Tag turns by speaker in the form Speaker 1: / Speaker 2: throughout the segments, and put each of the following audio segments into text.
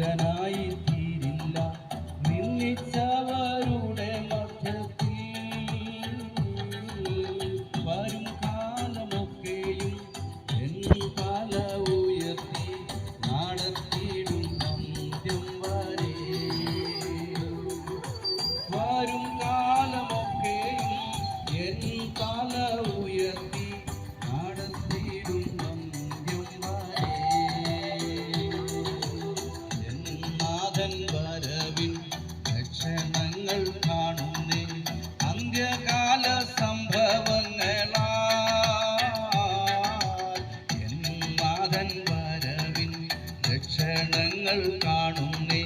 Speaker 1: നിന്ദിതനായി തീരില്ല. നിന്ദിച്ചവരുടെ മധ്യത്തിൽ വരും കാലമൊക്കെയും എൻ തല ഉയർത്തി നടത്തിയിടും അന്ത്യം വരെ. വരും കാലമൊക്കെയും എൻ തല ഉയർത്തി നടത്തിയിടും അന്ത്യം വരെ. എൻ നാഥൻ വരവിൻ ലക്ഷണങ്ങൾ കാണുന്നേ അന്ത്യകാല സംഭവങ്ങളാൽ. എൻ നാഥൻ വരവിൻ ലക്ഷണങ്ങൾ കാണുന്നേ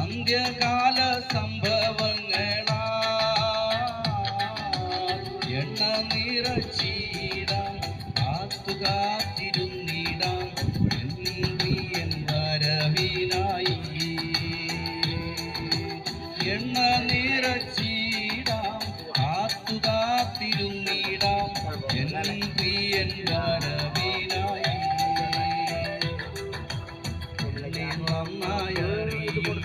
Speaker 1: അന്ത്യകാല സംഭവങ്ങളാൽ. എണ്ണ നിറച്ചിടാം കാത്തിരുന്നിടാം എൻ പ്രിയൻ വരവിനായി. എണ്ണ നിറച്ചിടാം കാത്തിരുന്നിടാം എൻ പ്രിയൻ വരവിനായി. എന്നെ നന്നായി അറിയും,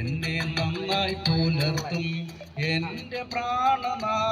Speaker 1: എന്നെ നന്നായി പുലർത്തും എൻ്റെ പ്രാണനാഥൻ